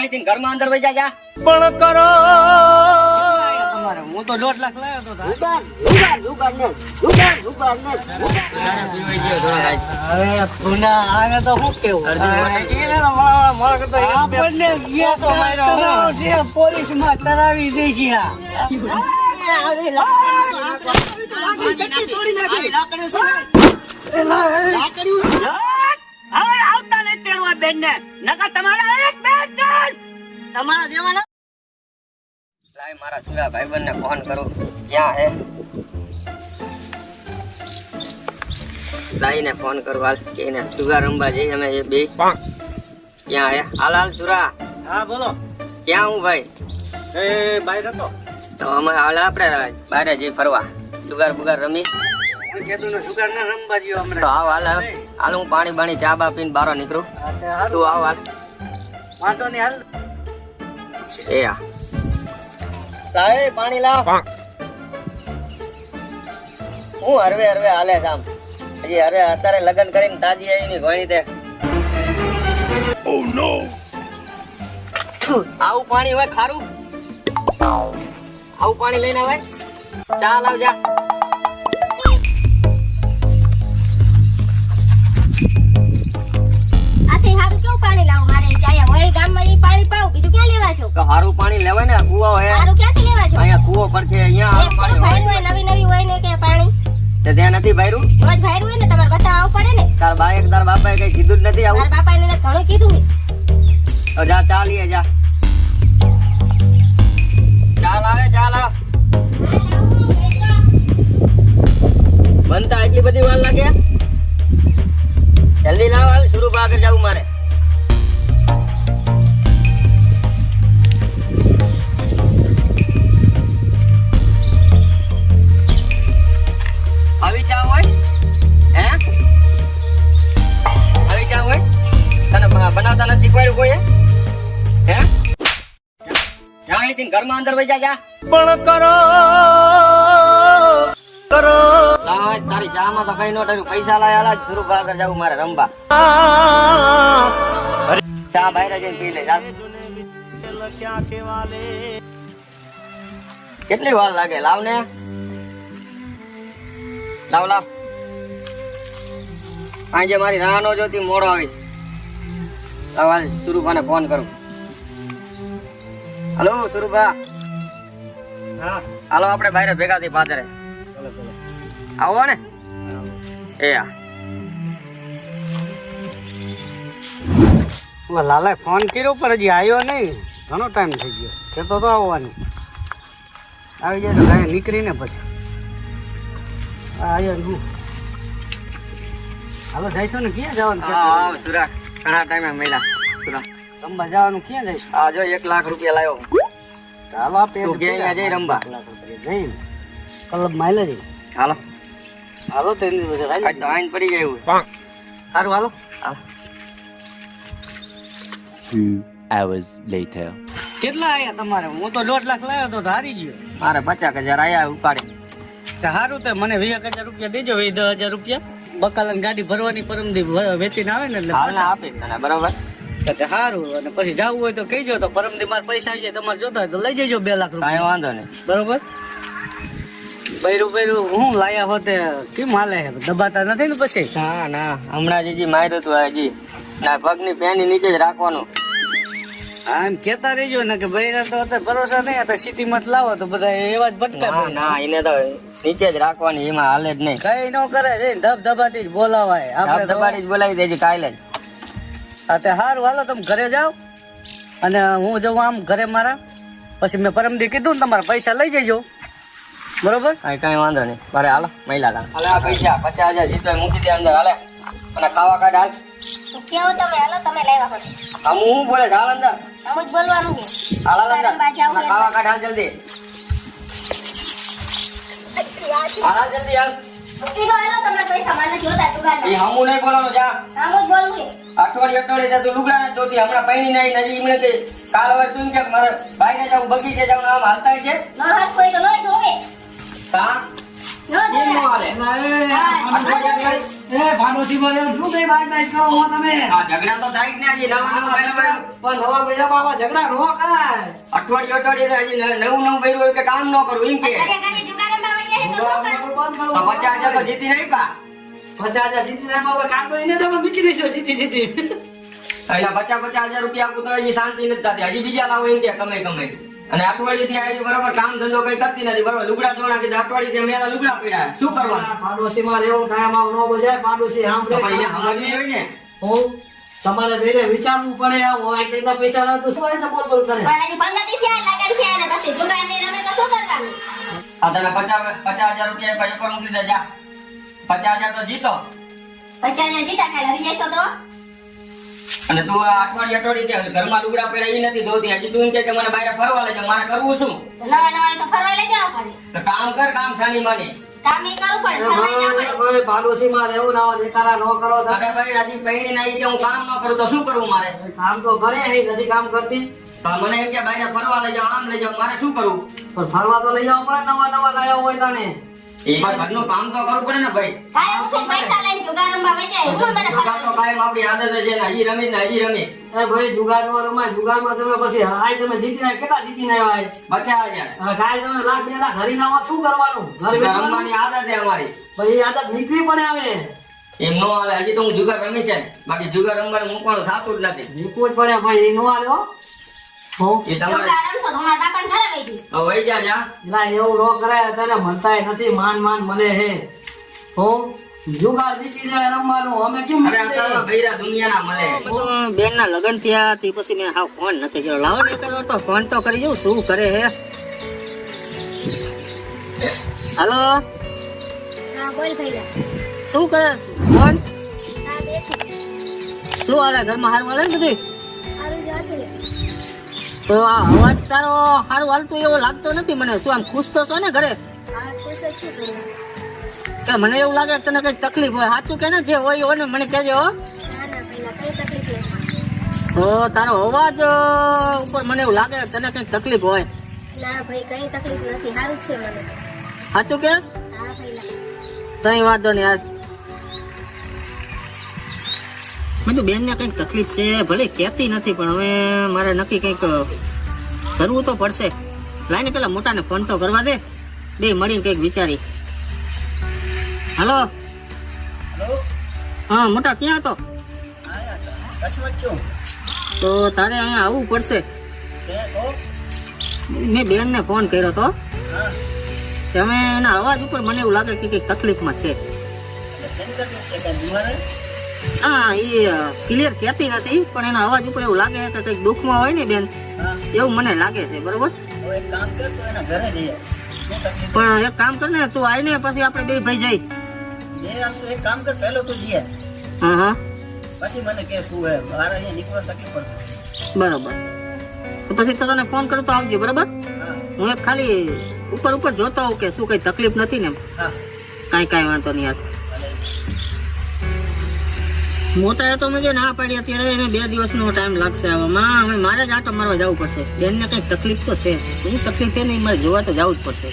અહીંથી ઘરમાં અંદર વઈ જા પણ કરો તમારે હું તો 1.5 લાખ લાવ્યો તો અરે પુના આને તો શું કેવું આપણને પોલીસ માં તરાવી દઈશી આવતા ને તેડવા બેન ને નકા તમારા એક બેન તમારા દેવાના લાય મારા સુરા ભાઈબંધ ને ફોન કરું ક્યાં હે લાઈને ફોન કરું હાલ એને સુગા રંબા જઈ અમે એ બે ક્યાં હે હાલ હાલ સુરા હા બોલો ક્યાં હું ભાઈ એ બહાર હતો તો અમે હાલ આપણે બહાર જઈ ફરવા સુગાર બુગાર રમી કેતું ને સુગાર ના રંબા જીઓ તો હમણાં આવ હાલ હાલ હું પાણી બાણી ચા બા પીને બહાર નીકળું તું આવ હાલ વાંધો નહીં હાલ એ આ લાય પાણી લાવ હું હરવે હરવે હાલે છે આમ હજી હરવે અત્યારે લગ્ન કરીને તાજી આવી ની ઘણી તે આવું પાણી હોય ખારું આવું પાણી લઈને આવે ચા લાવ જા આથી હારું કેવું પાણી લાવું મારે ત્યાં હોય ગામમાં ઈ પાણી પાવ બીજું ક્યાં લેવા છો તો હારું પાણી લેવાય ને કુવો હે હારું ક્યાંથી લેવા છો અહીંયા કુવો પર છે અહીંયા હારું પાણી ભાઈ હોય હોય નવી નવી હોય ને કે પાણી તે ત્યાં નથી ભાઈરું રોજ ભાઈ હોય ને તમારે બતાવવું પડે ને તાર બા એક તાર બાપાએ કઈ કીધું જ નથી આવું મારા બાપા એને ઘણું કીધું તો જા ચા લઈએ જા ચાલ આવે ચાલ આવ બનતા એટલી બધી વાર લાગે જલ્દી લાવ હાલ શરૂ આગળ જવું મારે આવી ચા હોય હે આવી ચા હોય તને બનાવતા નથી શીખવાડ્યું કોઈ હે જા અહીંથી ઘરમાં અંદર વઈ જા પણ કરો તારી ચામાં તો કઈ નો થયું પૈસા લાયા શરૂ આગળ જવું મારે રંબા ચા બહાર જઈને પી લે ચાલ કેટલી વાર લાગે લાવ ને લાવ લાવ આજે મારી રાહ નો જોતી મોડો આવીશ લાવ હાલ સુરુભાને ફોન કરું હલો સુરુભા હા હાલો આપણે બહાર ભેગા થઈ પાદરે આવો ને એ આ લાલા ફોન કર્યો પણ હજી આવ્યો નહીં ઘણો ટાઈમ થઈ ગયો કેતો તો આવવાની આવી જાય તો ગાય નીકળીને પછી આવ્યો હું હાલો જઈશું ને ક્યાં જવાનું હા સુરા ઘણા ટાઈમે મળ્યા સુરા રમવા જવાનું ક્યાં જઈશું આ જો 1 લાખ રૂપિયા લાવ્યો ચાલો આપે તું ક્યાં જઈ રમવા જઈ ક્લબ માઇલે જઈ હાલો હાલો તેની વજે આજ તો આઈન પડી ગયું સારું હાલો 2 hours later. કેટલા આયા તમારે હું તો 1.5 લાખ લાવ્યો તો હારી ગયો મારે 50,000 આયા ઉપાડે તે હારું તે મને 20,000 રૂપિયા દેજો 10,000 રૂપિયા બકાલાની ગાડી ભરવાની પરમદી વેચીને આવે ને એટલે હાલ ના આપીશ તને બરોબર તે હારું અને પછી જવું હોય તો કહીજો તો પરમદી મારા પૈસા આવી જાય તમારે જોતા હોય તો લઈ જજો 2 લાખ કાંઈ રૂપિયા વાંધો નહીં બરોબર બૈરું હું લાયા હોતે કેમ હાલે દબાતા નથી ને પછી ના ના હમણાં હજી માર્યું હતું હજી ના પગની પેની નીચે જ રાખવાનું હા એમ કેતા રહેજો ને કે બૈરા તો અત્યારે ભરોસા નહીં હતા સિટીમાં લાવો તો બધા એવા જ ભટકા ના ના એને તો નીચે જ રાખવાની એમાં હાલે જ નહીં કઈ ન કરે છે ધબધબાટી જ બોલાવાય આપણે તો દબાડી જ બોલાવી દેજે કાલે જ હા તે હારું હાલો તમે ઘરે જાઓ અને હું જઉં આમ ઘરે મારા પછી મેં પરમદી કીધું ને તમારા પૈસા લઈ જજો બરોબર કાંઈ વાંધો નહીં મારે હાલો મહિલા હાલે આ પૈસા 50,000 જીતો મૂકી દે અંદર હાલે અને ખાવા કાઢ હાલ કેવો તમે હાલો તમે લાવ્યા હોય આમ હું બોલે હાલ અંદર આમ જ બોલવાનું છે હાલ અંદર રમવા જાવું અને ખાવા કાઢ હાલ જલ્દી હાલ જલ્દી હાલ કીધું હાલો તમે પૈસા મને જોતા દુકાન એ હમું નહીં બોલવાનું જા આમ જ બોલવું છે અઠવાડિયે તું લુગડા ને જોતી હમણાં પૈણી નહીં નજી એમને કે કાલ હવે તું કે મારે ભાઈને જાઉં બગીચે જાઉં આમ હાલતા છે ન હાથ કોઈ તો નહીં ધોવે કા ન જો કેમ નો હાલે? ભાડોશી માં એવું શું કઈ વાત વાત કરો હો તમે? આ ઝઘડા તો થાય જ ને હજી નવા બૈરું હોય. પણ નવા બૈરા બાબા ઝઘડા નો કરાય. અઠવાડિયે હજી નવું બૈરું હોય કે કામ ન કરવું એમ કે અત્યારે ઘરે જુગારમાં વહી જાય તો શું કરું? બંધ કરો. આ 50,000 તો જીતી નહીં પા 50,000 જીતી જાય બાબા કામ તો એને તમે મૂકી દેશો સીધી. એના 50,000 રૂપિયા આપું તો હજી શાંતિ નથી થતી. હજી બીજા લાવો એમ કે કમે અને અઠવાડિયેથી આવી બરોબર કામ ધંધો કઈ કરતી નથી બરોબર. લુગડા ધોણા કીધું અઠવાડિયે મેલા લુગડા પડ્યા શું કરવાનું? પાડોશી માં રહેવું કાયમ આવ નો બજાય. પાડોશી તો પણ એને સાંભળે સમજવી જોઈએ ને. હું તમારે બેને વિચારવું પડે. આવો આ કેટલા પૈસા લાવ તો શું હોય તો બોલ કરે. પણ હજી 15 દી થયા લગન થયા ને પછી જુગારની રમે તો શું કરવાનું? આ તને 50,000 રૂપિયા પછી પર મૂકી દે જા. 50,000 તો જીતો 50,000 જીતા ખાલી હરી જશો તો અને તું આ અઠવાડિયે ઘરમાં લુગડા પડ્યા ઈ નથી ધોતી. હજી તું એમ કે મને બહાર ફરવા લઈ જા. મારે કરવું શું? નવા તો ફરવા લઈ જવા પડે. તો કામ કર કામ છાની માની. કામ ઈ કરવું પડે ફરવા જવા પડે. પાડોશી માં રહેવું ના દેખાડા નો કરો. અરે ભાઈ હજી પૈણી નહીં કે હું કામ ન કરું તો શું કરવું મારે? કામ તો કરે નથી કામ કરતી. તો મને એમ કે બહાર ફરવા લઈ જાવ આમ લઈ જાવ મારે શું કરવું? પણ ફરવા તો લઈ જવા પડે. નવા લાયા હોય તને. એ ઘરનું કામ તો કરવું પડે ને ભાઈ. કાંઈ ઉઠી પૈસા લઈને જુગાર રમવા વહી જાય. હું મને જુગાર તો ફરવા કાયમ આપણી આદત છે ને હજી રમીશ. એ ભાઈ જુગાર નો રમાય. જુગારમાં તમે પછી આય તમે જીતીને કેટલા જીતીને આવ્યા? 50,000 કાલ તમે લાખ 2 લાખ હરી ના શું કરવાનું? ઘર વેચવાનું. રમવાની આદત છે અમારી. પછી એ આદત નીકળી પડે આવે. એમ નો હાલે. હજી તો હું જુગાર રમી છે બાકી જુગાર રમવાનું મૂકવાનું થતું જ નથી. નીકળવું જ પડે ભાઈ. એ નો આલ્યો એ તમારે જુગાર રમશો તો મારા બાપાને ઘરે વહી જઈશ. હવે વહી જા જા. એલા એવું નો કરાય. અત્યારે મનતાય નથી. માન મળે હે. હો જુગાર નીકળી જાય રમવાનું. અમે કેમ અરે અત્યારે બૈરા દુનિયાના મળે. બેન ના લગન થયા તે પછી મેં હાવ ફોન નથી કર્યો. લાવો ને તો ફોન તો કરી જવું શું કરે હે. હાલો હા બોલ ભૈયા. શું કરે ફોન? હા બેઠી. શું હાલે ઘરમાં હારું હાલે ને બધું? સારું જ હતું ને. તો આ અવાજ તારો હારું હાલતું એવો લાગતો નથી મને. શું આમ ખુશ તો છો ને ઘરે? હા ખુશ જ છું ભૈયા. કે મને એવું લાગે કે તને કઈ તકલીફ હોય. સાચું કે ને જે હોય ને મને કહેજે હો. ના ના ભૈયા કઈ તકલીફ નથી. તો તારો અવાજ ઉપર મને એવું લાગે કે તને કઈ તકલીફ હોય. ના ભાઈ કઈ તકલીફ નથી. સારું જ છે મને. સાચું કે? હા ભૈયા. કઈ વાંધો નહીં યાર. બધું બેન ને કઈક તકલીફ છે. ભલે કહેતી નથી પણ હવે મારે નક્કી કઈક કરવું તો પડશે. લાઈને પેલા મોટાને ફોન તો કરવા દે. બે મળીને કઈક વિચારી. હાલો હા મોટા ક્યાં હતો? તો તારે અહીંયા આવવું પડશે. મેં બેન ને ફોન કર્યો હતો. તમે એના અવાજ ઉપર મને એવું લાગે કે કઈક તકલીફમાં છે. હા એ ક્લિયર કહેતી નથી પણ એના અવાજ ઉપર એવું લાગે કે કઈક દુઃખમાં હોય ને બેન એવું મને લાગે છે. બરોબર પણ એક કામ કર ને તું આવીને પછી આપણે બે ભાઈ જઈ. એક કામ કર પહેલો તું જઈએ હા હા પછી મને કે શું હે મારે અહીંયા નીકળવા તકલીફ પડશે. બરોબર તો પછી તો તને ફોન કરતો આવજે. બરોબર હું એક ખાલી ઉપર જોતો હોઉં કે શું કઈ તકલીફ નથી ને. હા કાંઈ વાંધો નહીં યાર. મોટા એ તો મેં જે ના પાડી અત્યારે એને 2 દિવસનો ટાઈમ લાગશે આવવામાં. હવે મારે જ આટો મારવા જવું પડશે. બેનને કઈક તકલીફ તો છે. શું તકલીફ છે ને મારે જોવા તો જવું જ પડશે.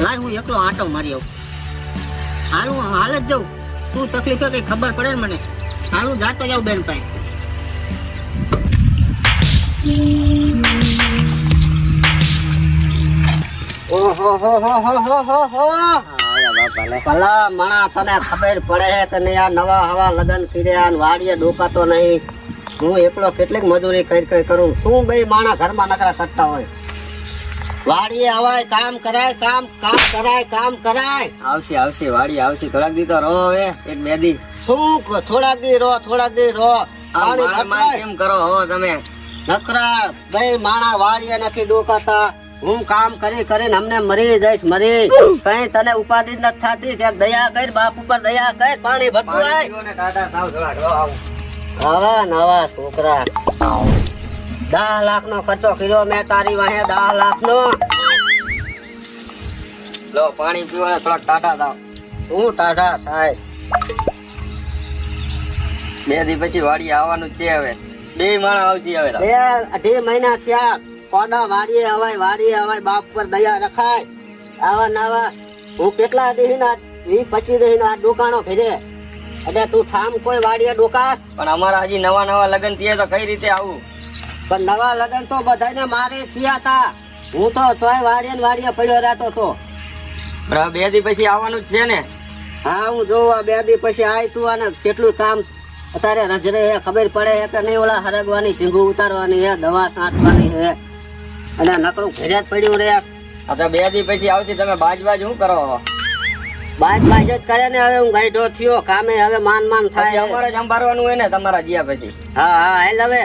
લાય હું એકલો આટો મારી આવું. હાલ હું હાલ જ જાઉં. શું તકલીફ છે કઈ ખબર પડે ને મને. હાલ હું જાતો જાઉં બેન પાસે. ભલા મણા તને ખબર પડે છે કે નહીં આ નવા હવા લગન કર્યા વાડીએ ડોકાતો નહીં. હું એકલો કેટલીક મજૂરી કરી કરું. શું ભાઈ માણા ઘરમાં નકરા કરતા હોય. વાડીએ હવાય કામ કરાય. આવશે વાડી આવશે. થોડાક દી તો રહો હવે 1-2 દી. શું થોડાક દી રહો. પાણી ભરતાય. કેમ કરો હો તમે? નકરા ભાઈ માણા વાડીએ નથી ડોકાતા. હું કામ કરીને અમને મરી જઈશ. કઈ તને ઉપાધિ નથી થતી. ક્યાંક દયા કર બાપ ઉપર દયા કર. પાણી ભરતું હોય. હવે નવા છોકરા 10 લાખ નો ખર્ચો કર્યો મેં તારી વાહે. 10 લાખ નો. લો પાણી પીવા થોડાક ટાટા દાવ. શું ટાઢા થાય? 2 દી પછી વાડી આવવાનું જ છે. હવે 2 માણા આવશે હવે. 2-2.5 મહિના થયા. કોડા વાડીએ હવાય બાપ પર દયા રખાય. આવા નવા હું કેટલા દહીના 20-25 દહીના દુકાનો ઘરે એટલે તું ઠામ કોઈ વાડીએ ડોકાસ પણ અમારા હજી નવા લગ્ન થયા તો કઈ રીતે આવું? પણ નવા લગન તો બધાને મારે થયા હતા. હું તો તોય વાડીએ ને વાડીએ પડ્યો રહેતો તો. બરાબર, 2 દી પછી આવવાનું જ છે ને? હા હું જોવા 2 દી પછી આય તું અને કેટલું કામ અત્યારે રજરે હે ખબર પડે હે કે નહીં? ઓલા હરગવાની સિંગુ ઉતારવાની હે, દવા છાંટવાની હે અને નકરું ઘરે જ પડ્યું રે. તો 2 દી પછી આવશે, તમે બાજ શું કરો? બાજ જ કરે ને. હવે હું ગાઈડો થયો કામે હવે માન થાય. અમારે જ સંભાળવાનું હોય ને તમારા ગયા પછી. હા હેલ હવે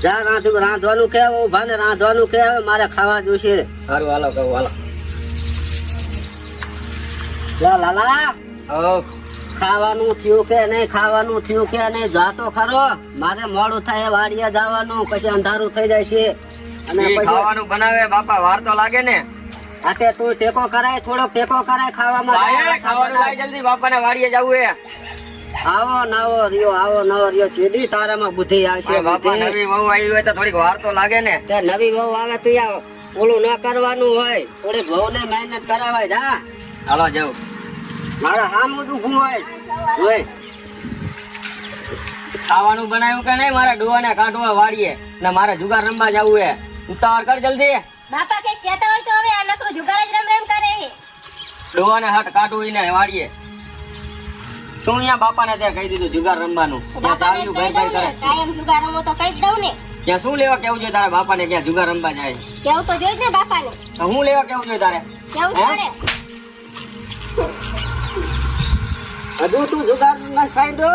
જા રાંધવાનું કે ભાને રાંધવાનું કે હવે મારે ખાવા જોઈશે. સારું હાલો કહું હાલો. લાલા ખાવાનું થયું કે નહીં? ખાવાનું થયું કે નહીં? જાતો ખરો, મારે મોડું થાય વાડીએ જવાનું, પછી અંધારું થઈ જાય છે. અને પછી ખાવાનું બનાવે બાપા, વાર તો લાગે ને. આતે તું ટેકો કરાય, થોડો ટેકો કરાય ખાવામાં. ખાવાનું લાય જલ્દી, બાપાને વાડીએ જવું હે. આવો નવો રહ્યો ચીડી તારામાં બુદ્ધિ આવશે. બાપા નવી વહુ આવી હોય તો થોડીક વાર તો લાગે ને. તે નવી વહુ આવે તો યાર ઓલું ન કરવાનું હોય, થોડીક વહુ ને મહેનત કરાવાય. જા હાલો જાઉં. મારા હામ ઊભું હોય. ખાવાનું બનાવ્યું કે નહીં? મારે ડોવાને કાઢવા વાડીએ ને મારે જુગાર રમવા જવું હે. ઉતાવળ કર જલ્દી. બાપા કઈ કહેતા હોય તો હવે આ નકરું જુગાર જ રમ કરે છે. ડોવાને હટ કાઢવું ને વાડીએ. શું અહીંયા બાપાને ત્યાં કહી દીધું જુગાર રમવાનું? ત્યાં ચાલ્યું ઘર ઘર કરે. કાયમ જુગાર રમો તો કઈ જ દઉં ને. ત્યાં શું લેવા કેવું જોઈએ તારે બાપાને? ક્યાં જુગાર રમવા જાય? કેવું તો જોઈ જ ને બાપાને. તો હું લેવા કેવું જોઈએ તારે? કેવું હે? પડે. હજુ તું જુગાર ના સાઈડો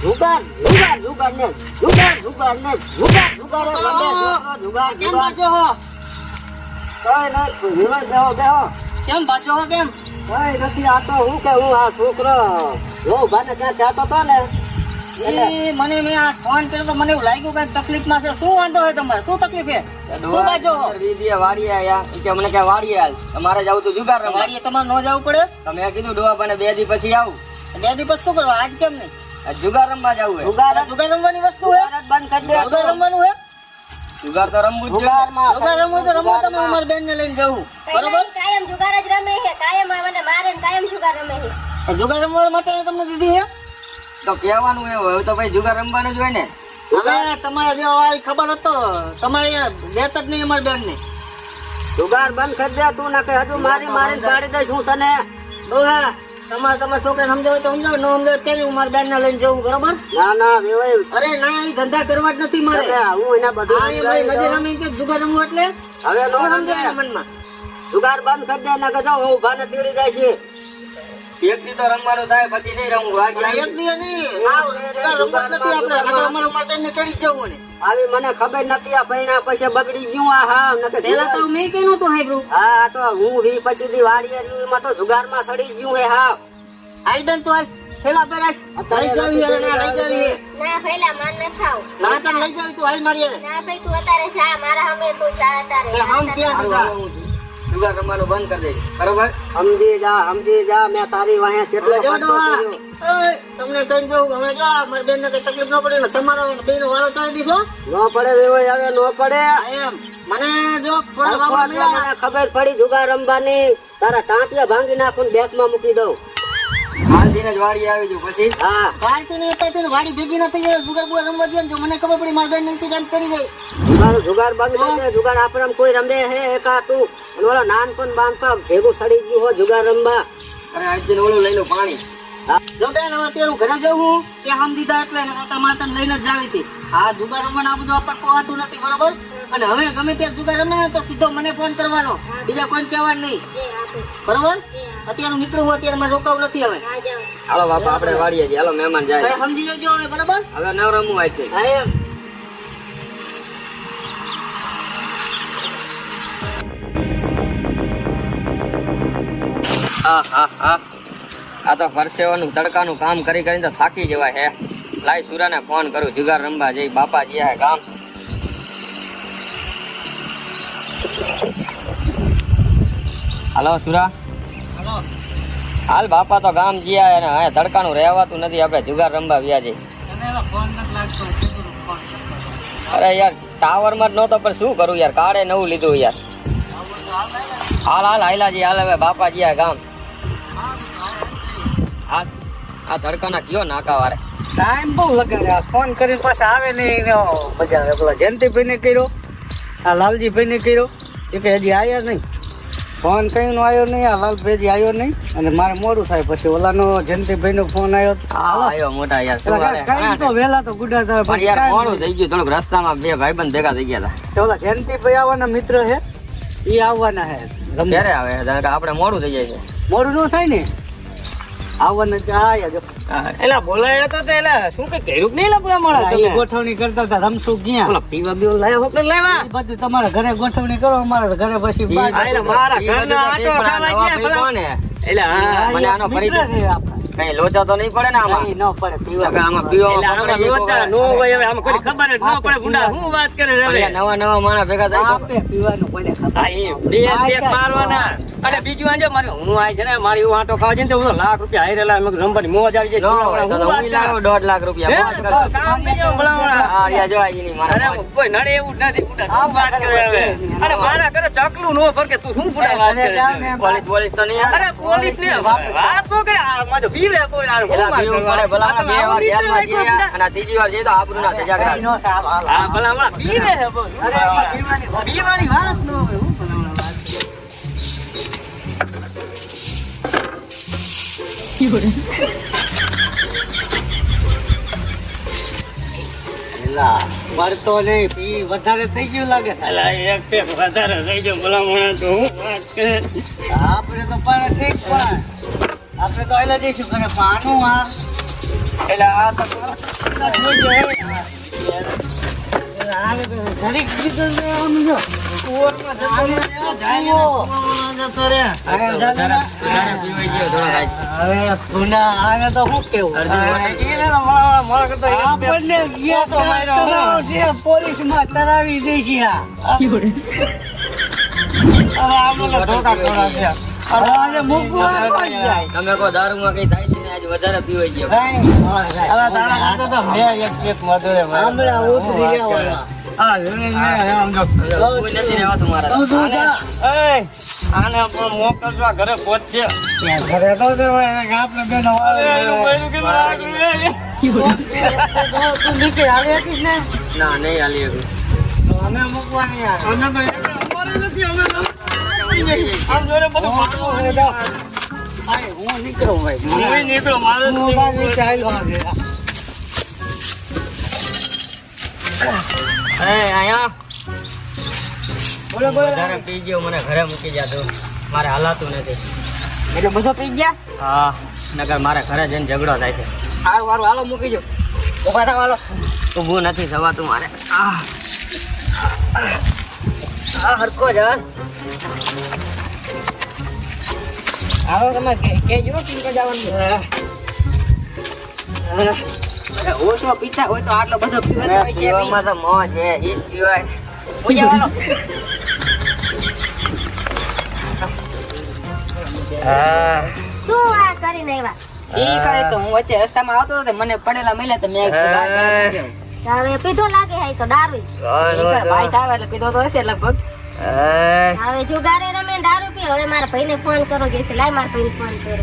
જુગાર કેમ બાજો હો? કેમ બાજો હો? કેમ કઈ નથી. આ તો હું કે હું આ છોકરો ભાને ત્યાં જતો હતો ને એ મને મેં આ ફોન કર્યો તો મને એવું લાગ્યું કઈ તકલીફમાં છે. શું વાંધો હોય તમારે? શું તકલીફ છે? શું બાજો હો? વાડીએ આયા કે મને કે વાડીએ હાલ, તમારે જવું તો જુગાર રમવા. વાડીએ તમારે ન જવું પડે? તમે કીધું ડોવાને 2 દી પછી આવું. 2 દિવસ શું કરવા? આજ કેમ નહીં? આ જુગાર રમવા જવું હે. જુગાર જુગાર રમવાની વસ્તુ હે? બંધ કરી દે. જુગાર રમવાનું હે? જુગાર તો રમવું જ છે. જુગાર રમવું તો રમો. તમે અમારી બેન ને લઈને જવું બરોબર? કાયમ જુગાર જ રમે છે. કાયમ મને મારે ને કાયમ જુગાર રમે છે. જુગાર રમવા માટે તમને દીધી હે? તો કહેવાનું એવું હવે તો ભાઈ જુગાર રમવાનું જ હોય ને. હવે તમારે જે હોય ખબર હતો તમારે લેત જ નહીં અમારી બેન ને. જુગાર બંધ કરી દે તું. ના કે હજુ મારી પાડી દઈશ હું તને. ડોહા તમારા છોકરાને સમજાવે તો સમજાવે, ન સમજાવે તેની હું મારી બેન ને લઈને જવું બરોબર? ના વેવાય. અરે ના, એ ધંધા કરવા જ નથી મારે. હું એના બધું આ એ ભાઈ નજર રમી કે જુગાર રમવું એટલે હવે નો શું સમજે. સમજાય મનમાં? જુગાર બંધ કરી દે. ના કે જાઓ હું ભાને તેડી જાય છે. એક દી તો રમવાનું થાય પછી નહીં રમવું. અલા, એક દી નહીં. આ જુગાર રમત નથી આપણે. નકર અમારા માટે ને ચડી જ જવું ને. આવી મને ખબર નથી. આ પૈણા પછી બગડી ગયું. આ હા નકે પેલા તો મેં કઈ નતું હાંભળ્યું. હા આ તો હું 20-25 દી વાડીએ રહ્યું. એમાં તો જુગારમાં સડી ગયું હે. હા આઈ બેન તો આજ થેલા પહેરાય લઈ જાવી હે ને લઈ જાવી હે. ના પહેલા માન ન થાવ. ના તને લઈ જાવી તું હાલ મારી હારે. ના ભાઈ તું અત્યારે જા મારા સામે તું જા અત્યારે. એ હમ ક્યાં દીધા? જુગાર રમવાનું બંધ કરી દઈશ બરોબર. સમજી જા. મેં તારી વાહે કેટલો જો ખર્ચો ડોહા, કર્યો. ઓય, તમને કઈ જવું હવે જો મારી બેન ને કઈ તકલીફ ન પડે ને તમારો બેન વાળો ચાલી દીધો નો પડે વેવાય. હવે નો પડે. એમ મને જો થોડા બાબા મને મળ્યા. ખબર પડી જુગાર રમવાની. તારા ટાંટિયા ભાંગી નાખું ને બેગમાં મૂકી દઉં. હાલ દિને જ વાડીએ આવી જવું પછી. હા કાલથી ને એકાથી ને વાડી ભેગી ન થઈ જાય. જુગાર બુગાર રમવા દે ને જો મને ખબર પડી મારી બેન ને ઇન્સિડન્ટ કરી જાય. જુગાર બંધ કરી દે. જુગાર આપણામાં કોઈ રમે હે એકા તું? અને ઓલા નાનપણ બાંધતા ભેગું સડી ગયું હો જુગાર રમવા. અરે આજ દિન ઓલું લઈ લો પાણી. જો બેન હવે અત્યારે હું ઘરે જવું કે હમ દીધા એટલે ને મોટા માતા લઈને જ જાવી હતી. આ જુગાર રમવાનું આ બધું આપણને પોહાતું નથી બરોબર. અને હવે ગમે ત્યારે જુગાર રમે ને તો સીધો મને ફોન કરવાનો, બીજા કોઈને કહેવાનું નહીં બરોબર. અત્યારે હું નીકળું અત્યારે મારે રોકાવું નથી હવે. હાલો બાપા આપણે વાડીએ જઈએ. હાલો મહેમાન જાય. હવે સમજી જજો હવે બરોબર. હવે નવ રમવું આજ થી. હા એમ. આ તો પરસેવાનું તડકાનું કામ કરી કરીને તો થાકી જવાય હે. લાઈ સુરાને ફોન કરું. જુગાર રમવા જઈ બાપા ગયા હે ગામ. હાલો સુરા. હાલ બાપા તો ગામ ગયા અને હવે તડકાનું રહેવાતું નથી. આપણે જુગાર રમવા વ્યા જઈ. અરે યાર ટાવર માં જ નહોતો પણ શું કરું યાર. કાળે નવું લીધું યાર. હાલ હાઈલાજી હાલ હવે બાપાજી આ ગામ આ તડકાના કયો નાકા વારે ટાઈમ બહુ લગાડે આ ફોન કરીને પાછા આવે નહીં ને મજા આવે પેલા જયંતિભાઈને કર્યો આ લાલજીભાઈને કર્યો એ કે હજી આવ્યા નહીં ફોન કઈનો આવ્યો નહીં આ લાલભાઈ હજી આવ્યો નહીં અને મારે મોડું થાય પછી ઓલાનો જયંતિભાઈનો ફોન આવ્યો આવ્યો મોટા યાર શું હાલે? કઈ તો વહેલા તો ગુડાતા પણ યાર મોડું થઈ ગયું થોડુંક રસ્તામાં બે ભાઈબંધ ભેગા થઈ ગયા હતા ઓલા જયંતિભાઈ આવવાના મિત્ર છે એ આવવાના છે ક્યારે આવે કારણ કે આપણે મોડું થઈ જાય છે મોડું ન થાય ને આવવાના તો આયા જો એલા બોલાયો તો એલા શું કઈ કર્યું નહીં લપડા મળે એ ગોઠવણી કરતા હતા રમશું ક્યાં ઓલા પીવા બીવા લાયો હોક લેવા એ બધું તમારા ઘરે ગોઠવણી કરો અમારા ઘરે પછી બાર મારા ઘરના આટો ખાવા ગયા કોને એલા મને આનો પરિચય કઈ લોચા તો નહીં પડે ને આમાં ન પડે પીવા આમાં પીવામાં લોચા નો હોય હવે આમાં કોઈ ખબર જ ન પડે ગુંડા શું વાત કરે છે હવે નવા નવા માણસ ભેગા થાય આપે પીવાનું પડે ખબર આ એ બે મારવાના અને બીજું આજો મારી હું આય છે ને મારી એવું આટો ખાવા જઈને તો હું લાખ રૂપિયા હારેલા મેં રંબાની મોજ આવી જાય હું લાવો 1.5 લાખ રૂપિયા મોજ કરો. કામ નહીં જેવું ભલામણા આ રહ્યા જો આઈ નહીં મારા અરે કોઈ નડે એવું જ નથી ગુંડા શું વાત કરે હવે અરે મારા ઘરે ચકલું નો ફરકે તું શું ગુંડા વાત કરે છે પોલીસ તો નહીં આવે. અરે પોલીસ ને વાત તો કરે આ માજો પીવે કોઈ આ શું એલા વાત પીવું કરે? પડે ભલા આ તો બે વાર આવું નહીં જેલમાં કરે કોઈ ગયા ગુંડા. અને આ ત્રીજી વાર જઈએ તો આબરૂના સજા કરાવે. હા ભલામણા પીવે છે બહુ. પીવાની વાત ન હોય હું ભલામણા વાત મરતો નહીં પી વધારે થઈ ગયું લાગે અલા એક પેક વધારે થઈ ગયો ભલામણા તો હું વાત કરે આપણે તો પણ ઠીક પણ આપણે તો આયલા જઈશું ઘરે પાનું આ એટલે આ તો ઘડીક બીજું ને આમ જો કુવરમાં જતો રે. વધારે પીવાઈ ગયો થોડો કાંઈ. હવે ગુંડા આને તો શું કેવું આપણને ગયા તો તરાવ છે પોલીસમાં તરાવી દઈશી આ હવે આપણે ધોકા ખવડાવશે. હવે આને મૂકવું આ કોણ જાય? તમે કહો દારૂમાં કઈ થાય છે ને આજે વધારે પીવાઈ ગયો હમણાં ઉતરી ગયા ઓલા. કોઈ નથી રહેવાતું મારા તું તું જા. આને પણ મોકલવા ઘરે પહોંચશે ત્યાં ઘરે તો જવાય, એને આપણે બેનો વાળો તું નીકળી આવે હતી ને ના નહીં હાલી શકું. તો અમે મૂકવાની આવે. ભાઈ, હું નીકળું ભાઈ. નીકળો મારે હું બહાર નીચે આવેલો આજે. અહીંયા બોલો બોલો. વધારે પી ગયો મને ઘરે મૂકી જાતો મારે હાલાતું નથી. એટલે બધો પી ગયા? હા નકર મારે ઘરે જઈને ઝઘડો થાય છે. સારું સારું હાલો મૂકી જો. ઉભા થાવ હાલો. ઊભું નથી થવાતું મારે. હરખો જ હા. હાલો તમે કેજો પીને જવાનું. ઓછો પીતા હોય તો આટલો બધો પીવાનો હોય છે પીવામાં તો મોજ છે ઈ જ પીવાય. પૂજાવાનો. હા. શું વાત કરીને આવ્યા ઈ કરે તો હું વચ્ચે રસ્તામાં આવતો હતો મને પડેલા મળ્યા તો મેં હવે પીધો લાગે હાય તો દારૂ ભાઈ સાહેબ એટલે પીધો તો હશે લગભગ. હવે જુગારે રમે ને દારૂ પીએ હવે મારા ભાઈને ફોન કરો કે લાય મારા ભાઈને ફોન કરો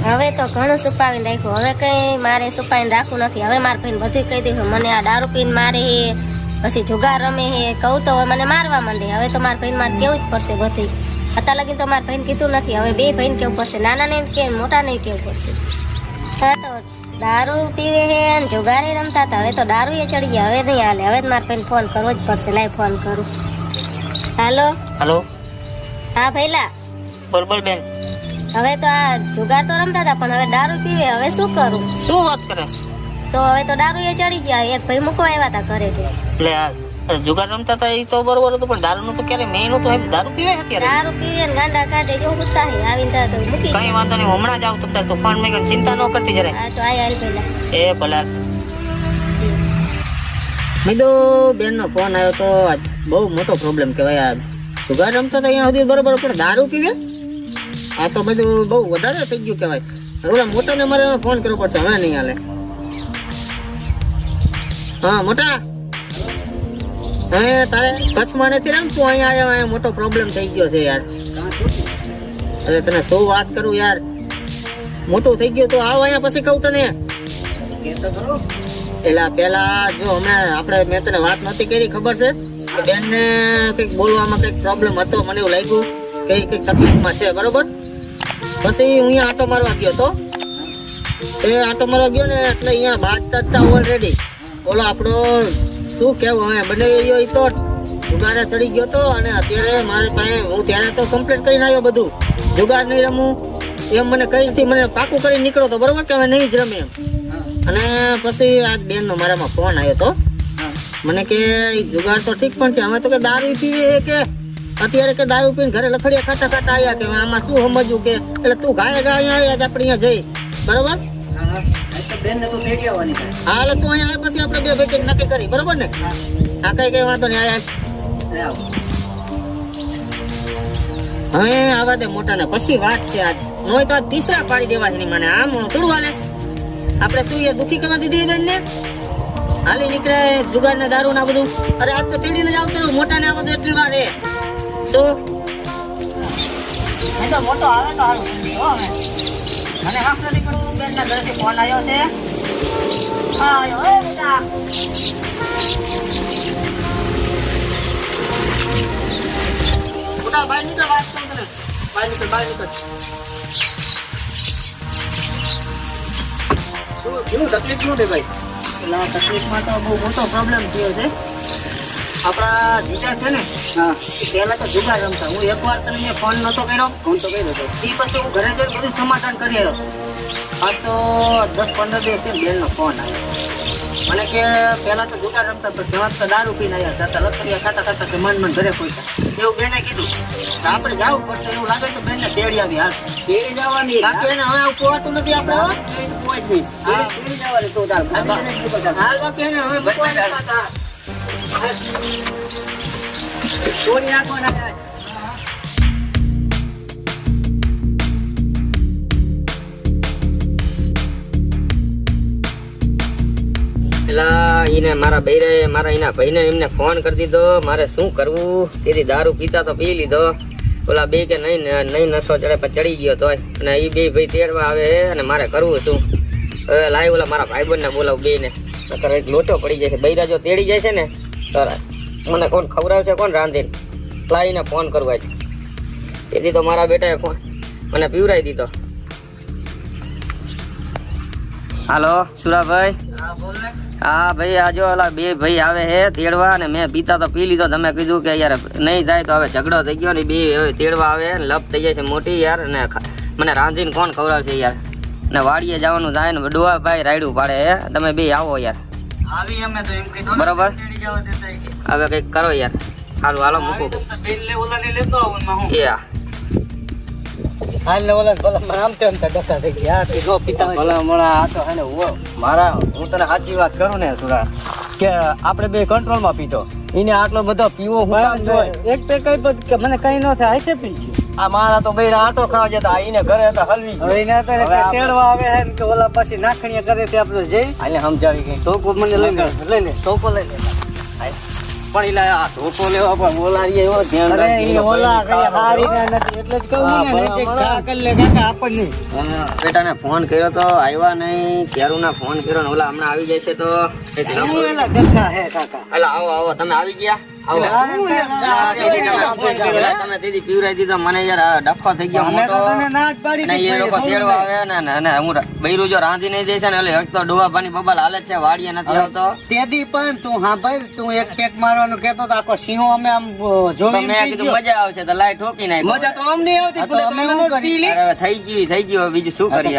હવે તો ઘણું છુપાવીને રાખ્યું હવે કઈ મારે છુપાવીને રાખવું નથી હવે મારા ભાઈને બધું કહી દઉં મને આ દારૂ પીને મારે હે પછી જુગાર રમે હે કહું તો હવે મને મારવા માંડે હવે તો મારા ભાઈને મારે કેવું જ પડશે બધું અત્યાર લગી તો મારા ભાઈને કીધું નથી હવે બે ભાઈને કેવું પડશે નાના ને કે મોટા ને કેવું પડશે હા તો દારૂ પીવે હે અને જુગારે રમતા હતા હવે તો દારૂ એ ચડી ગયા હવે નહીં હાલે હવે જ મારા ભાઈને ફોન કરવો જ પડશે લાય ફોન કરું હાલો હેલો હા ભૈલા બોલ બોલ બેન. હવે તો આ જુગાર તો રમતા હતા પણ હવે દારૂ પીવે હવે શું કરું શું વાત કરે તો હવે તો દારૂ એ ચડી ગયા એક ભાઈ મૂકવા આવ્યા હતા ઘરે એટલે જુગાર રમતા હતા એ તો બરોબર હતું પણ દારૂ નું તો ક્યારે મેં તો દારૂ પીવાય અત્યારે દારૂ પીવે ને ગાંડા કાઢે જો ગુસ્સા હે આવીને તો મૂકી કઈ વાંધો નહીં હમણાં જ આવતો તાર તોફાન મેં ચિંતા ન કરતી જરાય. હા તો આય હાલ ભૈલા એ ભલા મીદો બેન નો ફોન આવ્યો તો બહુ મોટો પ્રોબ્લેમ કહેવાય આ જુગાર રમતા હતા અહીંયા સુધી બરોબર પણ દારૂ પીવે આ તો બધું બહુ વધારે થઈ ગયું કહેવાય. ઓલા મોટા ને મારે ફોન કરવો પડશે હવે નહીં હાલે. હા મોટા હે તારે કચ્છમાં નથી રામ તું અહીંયા આવ્યો અહીંયા મોટો પ્રોબ્લેમ થઈ ગયો છે યાર અરે તને શું વાત કરું યાર મોટું થઈ ગયું તો આવ અહીંયા પછી કહું તને એલા પેલા જો હમણાં આપણે મેં તને વાત નહોતી કરી ખબર છે કે બેનને કંઈક બોલવામાં કંઈક પ્રોબ્લેમ હતો મને એવું લાગ્યું કે કંઈક તકલીફમાં છે બરોબર પછી હું અહીંયા આટો મારવા ગયો તો એ આટો મારવા ગયો ને એટલે અહીંયા બાદ હતા ઓલરેડી બોલો આપણો શું કેવું હવે બને ગયો એ તો જુગારે ચડી ગયો તો અને અત્યારે મારે પાસે હું ત્યારે તો કમ્પ્લીટ કરીને આવ્યો બધું જુગાર નહીં રમું એમ મને કઈ મને પાકું કરીને નીકળો તો બરોબર કે હવે નહીં જ રમે એમ અને પછી આ બેનનો મારામાં ફોન આવ્યો તો મને કે ઈ જુગાર તો ઠીક પણ કે અમે તો કે દારૂ પીએ કે અત્યારે કે દારૂ પીને ઘરે લખડિયા ખાતા ખાતા આવ્યા કે આમાં શું સમજવું કે એટલે તું ગાય અહીંયા આપણે અહીંયા જઈ બરોબર હા એટલે તું અહીંયા પછી આપણે બે ભાઈ નક્કી કરી બરોબર ને હા કઈ વાંધો નહીં આયા હવે આવા દે મોટા ને પછી વાત છે આજ નોય તો આજ તીસરા પાડી દેવા છે મને આમ થોડું હાલે આપણે શું એ દુખી કરવા દીધી બેન ને હાલી નીકળે જુગાર ને દારૂ ના બધું અરે આજ તો તેડીને જ આવતો રહ્યો મોટા ને આ બધું એટલી વાર હે શું તો મોટો આવે તો હારું મને હાફ નથી પડતું બેન ના ઘરેથી ફોન આવ્યો છે હા આવ્યો એ બેટા મોટા બાય નીકળ વાત કરું તને બાય નીકળ શું તકલીફ શું છે ભાઈ પેલા તકલીફમાં તો બહુ મોટો પ્રોબ્લેમ થયો છે આપણા જીજા છે ને હા પહેલા તો જુગાર રમતા હું એકવાર તને ફોન નતો કર્યો ફોન તો કર્યો હતો એ પછી હું ઘરે જઈને બધું સમાધાન કરી આવ્યો આ તો 10-15 દિવસ બેનનો ફોન આવ્યો મને કે પહેલા તો જુગાર રમતા પણ જેવા તો દારૂ પીને આવ્યા હતા લકડિયા ખાતા ખાતા કે મન ઘરે પહોંચ્યા એવું બેને કીધું તો આપણે જવું પડશે એવું લાગે તો બેનને તેડી આવી હાલ તેડી જવાની બાકી એને હવે આવું પોવાતું નથી આપણે હો. હા. તેડી જવાની તો તાર હાલ બાકી એને હવે બચવા હતા તોડી નાખવાના પેલા ઈને મારા બૈરે મારા એના ભાઈને એમને ફોન કરી દીધો મારે શું કરવું તેથી દારૂ પીતા તો પી લીધો ઓલા બે કે નહીં નશો ચડે પણ ચડી ગયો તોય અને એ બે ભાઈ તેડવા આવે અને મારે કરવું શું હવે લાય ઓલા મારા ભાઈબંધને બોલાવ બે ને અત્યારે એક લોચો પડી જાય છે બૈરા જો તેડી જાય છે ને તો મને કોણ ખવડાવશે કોણ રાંધીને લાઈને ફોન કરવા છે તેથી તો મારા બેટાએ ફોન મને પીવરાઈ દીધો હાલો સુરાભાઈ હા ભાઈ આ જો ઓલા બે ભાઈ આવે છે તેડવા અને મેં પીતા તો પી લીધો તમે કીધું કે યાર નહીં જાય તો હવે ઝઘડો થઈ ગયો ને બે હવે તેડવા આવે ને લપ થઈ જાય છે મોટી યાર અને મને રાંધીને કોણ ખવડાવશે યાર ને વાડીએ જવાનું થાય ને ડોવા ભાઈ રાયડું પાડે હે તમે બે આવો યાર આવી અમે તો એમ કીધું બરોબર તેડી જવા દેતા છે હવે કંઈક કરો યાર હાલો હાલો મૂકો બેન લે ઓલાને લેતો આવું માં હું એ હા હાલ ને ઓલા ભલા આમ તેમ તો ડખા થઈ ગયા કે જો પિતા ભલા મળા આ તો હે ને મારા હું તને સાચી વાત કરું ને સુરા કે આપણે બે કંટ્રોલમાં પીતો એને આટલો બધો પીવો હું એક પે કઈ કે મને કઈ ન થાય આતે પી આ મારા તો બે આટો ખાવા જતા એને ઘરે હતા હલવી હવે એને તો તેડવા આવે હે કે ઓલા પછી નાખણીયા કરે તે આપણે જઈ હાલે સમજાવી ગઈ ટોકો મને લઈને ટોકો લઈ લે પણ ઇલા આ ટોકો લેવા પણ બોલારીએ એવો ધ્યાન રાખી ઓલા કઈ હારી નથી એટલે જ કહું ને કે ઘા કરી લે કાકા આપણને બેટાને ફોન કર્યો તો આવ્યા નહીં ક્યારુના ફોન કર્યો ને ઓલા હમણાં આવી જશે તો એક લંબો એલા ગધા હે કાકા અલા આવો આવો તમે આવી ગયા આવો તમે દીદી પીવરાઈ દીધો મને યાર ડખો થઈ ગયો અમે તો તને ના જ પાડી ને એ લોકો તેડવા આવે ને હું બૈરું જો રાંધી નહીં જઈશ ને એટલે એક તો ડોવા પાણી બબાલ હાલે છે વાડીએ નથી આવતો તેદી પણ તું હા ભાઈ તું એક પેક મારવાનું કહેતો તો આખો સિંહો અમે આમ જોવી મેં કીધું મજા આવશે તો લાઈ ઠોકી નાખી મજા તો અમને આવતી થઈ ગયું બીજું શું કરીએ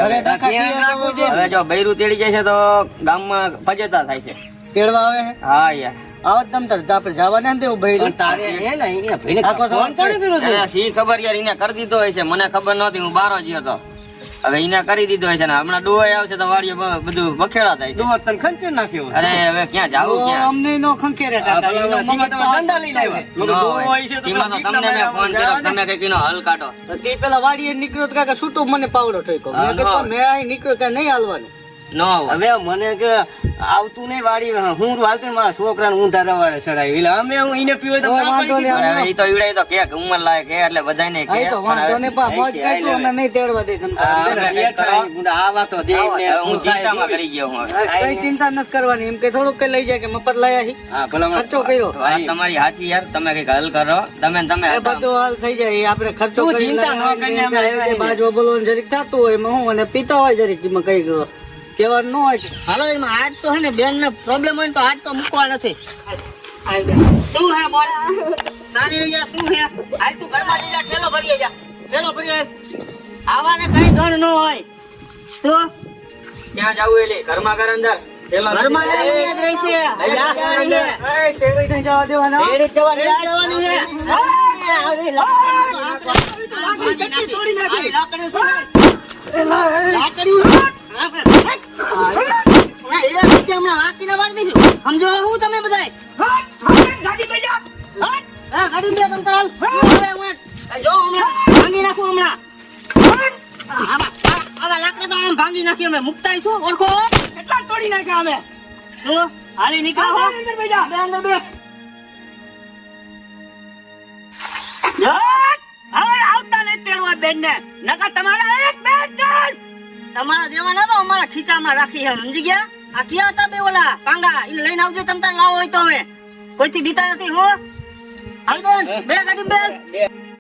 હવે જો બૈરું તેડી જાય છે તો ગામમાં ફજેતા થાય છે તેડવા આવે હા યાર આવો તમ તાર આપણે જવા ના દેવું ભાઈ તારે હે ને અહીંયા ભાઈને આખો ફોન કોણે કર્યો છે શી ખબર યાર એને કરી દીધો હોય છે મને ખબર નહોતી હું બારો ગયો તો હવે એને કરી દીધો હોય છે ને હમણાં ડોવાઈ આવશે તો વાડીએ બધું બખેડા થાય છે તને ખંચે નાખ્યો અરે હવે ક્યાં જાવું ક્યાં અમને નો ખંખેરે કાકા એનો મગજ તો ડંડા લઈને આવ્યા એમાં તો તમને મેં ફોન કર્યો તમે કઈક એનો હલ કાઢો તે પેલા વાડીએ નીકળ્યો તો કાકા છૂટો મને પાવડો ઠોક્યો મેં કીધું મેં અહીં નીકળ્યો કે નહીં હાલવાનું ન આવો. હવે મને કે આવતું નહીં વાડી હું હાલતો ને મારા છોકરાને ઊંધા રવાડે ચડાવી એટલે અમે હું એને પીવો તો હવે ના વાંધો પડી નહીં. હતી. પણ હવે ઈ તો ઈવડે તો કે ઉંમર લાયક હે એટલે બધાને કે અહીં તો વાંધો નહીં, પણ મોજ કરતું અમે નહીં તેડવા દે તમ તારે. આ કંઈક કરો. આ વાતો દે ને હવે હું ચિંતામાં કરી ગયો હું હવે. કઈ ચિંતા નથી કરવાની, એમ કે થોડુંક કઈ લઈ જાય કે મફત લાયા છી. હા ભલા ખર્ચો કર્યો વાત તમારી સાચી યાર, તમે કઈક હલ કરો. તમે એ બધું હાલ થઈ જાય, એ આપણે ખર્ચો તું કરી ચિંતા ન કરીને અમે આવ્યા છીએ. બાજુ બોલવાનું જરીક થતું હોય એમાં હું, અને પીતા હોય જરીક એમાં કઈ કહેવાનું ન હોય. હાલો એમાં આજ તો હે ને બેન ને પ્રોબ્લેમ હોય ને તો આજ તો મૂકવા નથી. શું હે બોલ સારી રહી જા, શું હે હાલ તું ઘરમાં જઈ જા, ઠેલો ભરી જા, ઠેલો ભરી આવાને કઈ ગણ ન હોય. શું ક્યાં જાવું એટલે ઘરમાં ઘર અંદર ઘરમાં જઈને જ રહેશે. હજી જવાની છે. એ, તેડી નહીં જવા દેવાના. તેડી જ જવાની છે. આવી લાકડી તોડી નાખી. લાકડી શું? લાકડી હમણાં વાંકીને વાળી દઈશું. સમજો હું તમે બધાય? ગાડી બે તમ તાલ. જો હમણાં ભાંગી નાખું હમણાં. આવા લાકડા તો આમ ભાંગી નાખી અમે મુકતા શું ઓળખો કેટલા તોડી નાખ્યા અમે. શું હાલી નીકળો હો. બે અંદર બે. તમારા જેવા ના તો અમારા ખીચામાં રાખી છે, સમજી ગયા? આ ક્યાં હતા બે ઓલા પાંગા, એને લઈને આવજો તમ તાર લાવો હોય તો અમે કોઈથી બીતા નથી હો. હાલ બેન બે ગાડી બેન.